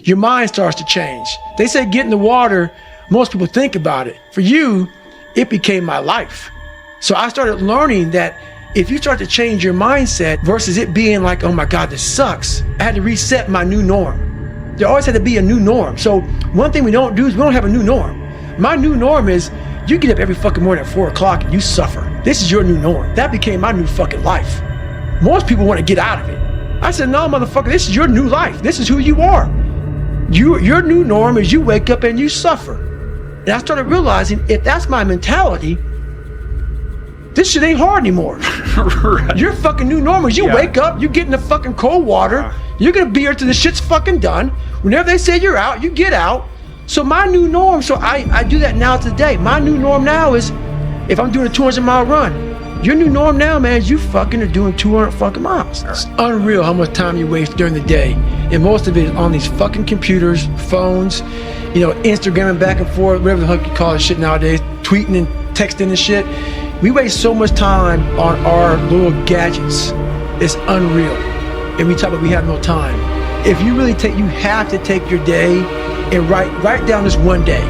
your mind starts to change. They say get in the water, most people think about it. For you, it became my life. So I started learning that if you start to change your mindset versus it being like, oh my God, this sucks, I had to reset my new norm. There always had to be a new norm. So one thing we don't do is we don't have a new norm. My new norm is you get up every fucking morning at 4 o'clock and you suffer. This is your new norm. That became my new fucking life. Most people want to get out of it. I said, no, motherfucker, this is your new life. This is who you are. Your new norm is you wake up and you suffer. And I started realizing if that's my mentality, this shit ain't hard anymore. Right. Your fucking new norm is you wake up, you get in the fucking cold water, you're gonna be here till the shit's fucking done. Whenever they say you're out, you get out. So my new norm, so I do that now today. My new norm now is if I'm doing a 200-mile run, your new norm now, man, is you fucking are doing 200 fucking miles. It's unreal how much time you waste during the day. And most of it is on these fucking computers, phones, Instagramming back and forth, whatever the fuck you call this shit nowadays, tweeting and texting and shit. We waste so much time on our little gadgets. It's unreal. And we talk about we have no time. If you really you have to take your day and write down this one day.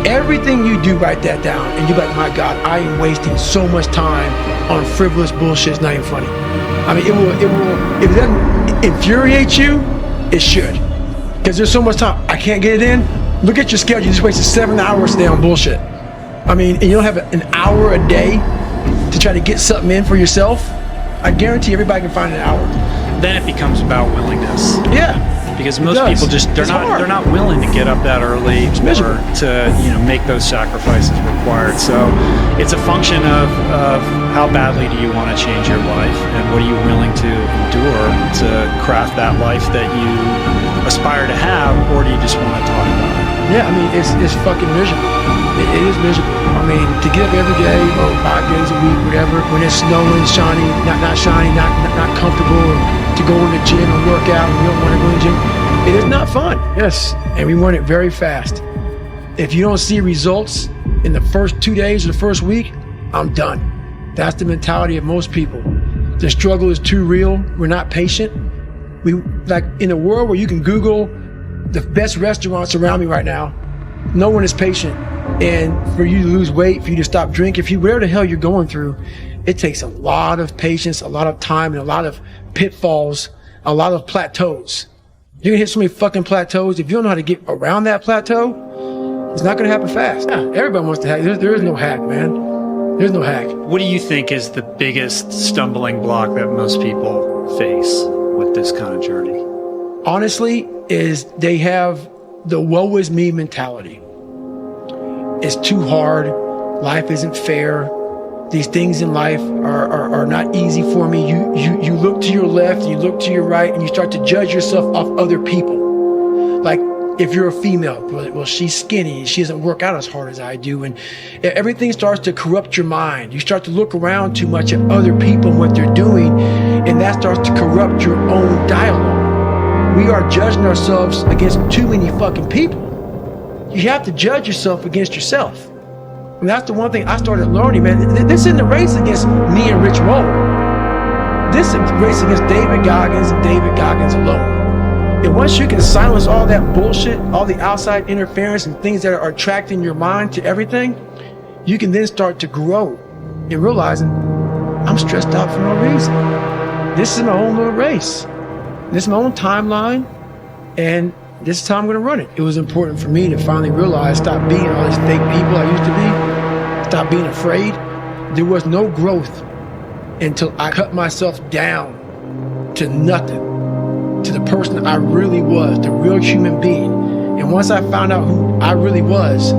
Everything you do, write that down, and you're like, my God, I am wasting so much time on frivolous bullshit. It's not even funny. I mean, it will, if it doesn't infuriate you, it should. Because there's so much time. I can't get it in. Look at your schedule. You just wasted 7 hours today on bullshit. I mean, and you don't have an hour a day to try to get something in for yourself. I guarantee everybody can find an hour. Then it becomes about willingness. Yeah. Because most people they're not willing to get up that early or to make those sacrifices required. So it's a function of how badly do you want to change your life and what are you willing to endure to craft that life that you aspire to have, or do you just want to talk about it? Yeah, I mean it's fucking miserable. It is miserable. I mean to get up every day or 5 days a week, whatever, when it's snowing, shiny, not shiny, not comfortable, to go in the gym and work out and you don't want to go in the gym. It is not fun. Yes, and we want it very fast. If you don't see results in the first 2 days or the first week, I'm done. That's the mentality of most people. The struggle is too real. We're not patient. We like in a world where you can Google the best restaurants around me right now, no one is patient. And for you to lose weight, for you to stop drinking, whatever the hell you're going through, it takes a lot of patience, a lot of time, and a lot of pitfalls, a lot of plateaus. You're gonna hit so many fucking plateaus. If you don't know how to get around that plateau, it's not gonna happen fast. Yeah, everybody wants to hack. There is no hack, man. There's no hack. What do you think is the biggest stumbling block that most people face with this kind of journey? Honestly, is they have the woe is me mentality. It's too hard. Life isn't fair. These things in life are not easy for me. You look to your left, you look to your right, and you start to judge yourself off other people. Like if you're a female, well, she's skinny, she doesn't work out as hard as I do, and everything starts to corrupt your mind. You start to look around too much at other people and what they're doing, and that starts to corrupt your own dialogue. We are judging ourselves against too many fucking people. You have to judge yourself against yourself. And that's the one thing I started learning, man. This isn't a race against me and Rich Roll. This is a race against David Goggins and David Goggins alone. And once you can silence all that bullshit, all the outside interference and things that are attracting your mind to everything, you can then start to grow and realizing I'm stressed out for no reason. This is my own little race. This is my own timeline, and this is how I'm gonna run it. It was important for me to finally realize, stop being all these fake people I used to be, stop being afraid. There was no growth until I cut myself down to nothing, to the person I really was, the real human being. And once I found out who I really was,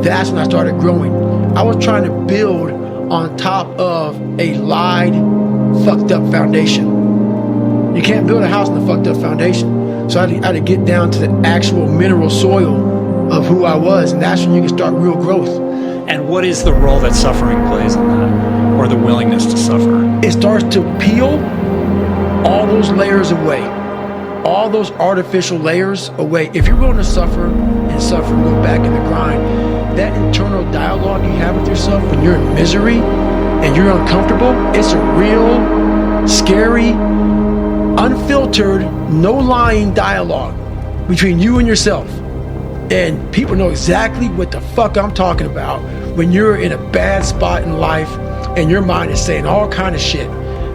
that's when I started growing. I was trying to build on top of a lied, fucked up foundation. You can't build a house on a fucked up foundation. So I had to get down to the actual mineral soil of who I was, and that's when you can start real growth. And what is the role that suffering plays in that, or the willingness to suffer? It starts to peel all those layers away, all those artificial layers away. If you're willing to suffer and go back in the grind, that internal dialogue you have with yourself when you're in misery and you're uncomfortable, it's a real, scary, unfiltered, no lying dialogue. between you and yourself. And people know exactly what the fuck I'm talking about when you're in a bad spot in life and your mind is saying all kind of shit.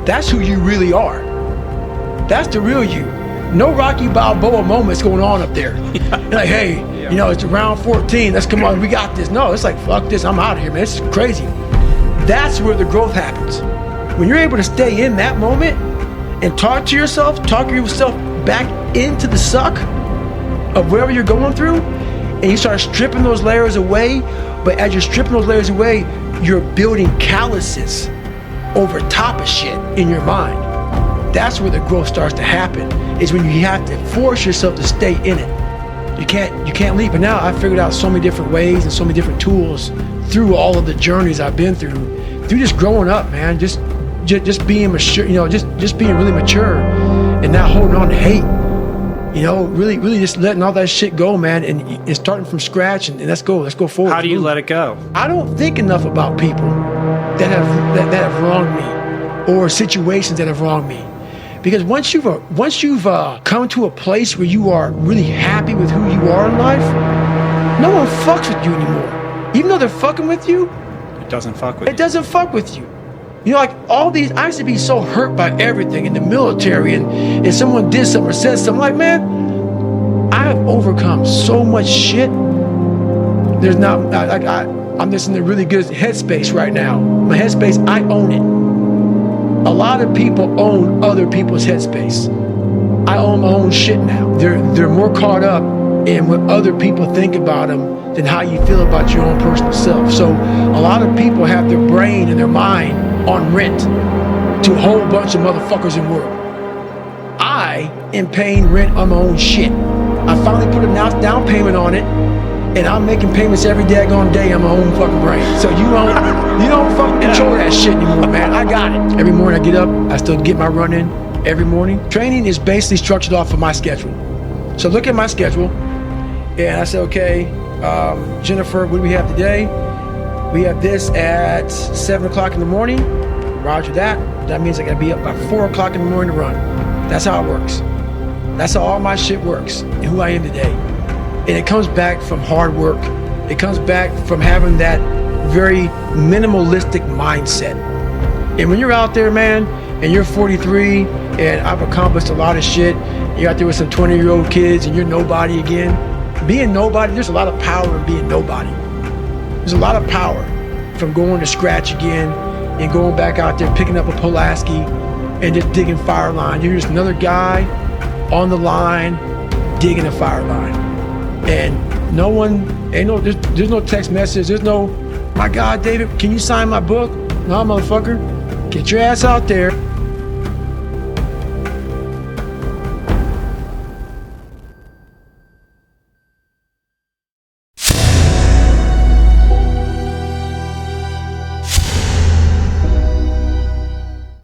That's who you really are. That's the real you. No Rocky Balboa moments going on up there. You're like, hey, you know, it's round 14. Let's come on, we got this. No, it's like, fuck this, I'm out of here, man. It's crazy. That's where the growth happens. When you're able to stay in that moment and talk yourself back into the suck of whatever you're going through, and you start stripping those layers away, but as you're stripping those layers away, you're building calluses over top of shit in your mind. That's where the growth starts to happen, is when you have to force yourself to stay in it. You can't leave. But now I've figured out so many different ways and so many different tools through all of the journeys I've been through just growing up, man, just being mature, you know, just being really mature and not holding on to hate. You know, really just letting all that shit go, man, and starting from scratch, and let's go forward. How do you let it go? I don't think enough about people that have wronged me, or situations that have wronged me. Because once you've come to a place where you are really happy with who you are in life, no one fucks with you anymore. Even though they're fucking with you, it doesn't fuck with you. It doesn't fuck with you. You know, like all these, I used to be so hurt by everything in the military, and someone did something or said something. Like, man, I have overcome so much shit. There's not, like, I'm just in a really good headspace right now. My headspace, I own it. A lot of people own other people's headspace. I own my own shit now. They're more caught up in what other people think about them than how you feel about your own personal self. So a lot of people have their brain and their mind on rent to a whole bunch of motherfuckers in the world. I am paying rent on my own shit. I finally put a down payment on it, and I'm making payments every daggone day on my own fucking brain. So you don't fucking control that shit anymore, man. I got it. Every morning I get up, I still get my run in every morning. Training is basically structured off of my schedule. So look at my schedule, and I say, okay, Jennifer, what do we have today? We have this at 7 o'clock in the morning. Roger that. That means I gotta be up by 4 o'clock in the morning to run. That's how it works. That's how all my shit works and who I am today. And it comes back from hard work. It comes back from having that very minimalistic mindset. And when you're out there, man, and you're 43, and I've accomplished a lot of shit, you're out there with some 20-year-old kids, and you're nobody again. Being nobody, there's a lot of power in being nobody. There's a lot of power from going to scratch again and going back out there, picking up a Pulaski and just digging fire line. You're just another guy on the line, digging a fire line. And there's no text message. There's no, my God, David, can you sign my book? No, motherfucker. Get your ass out there.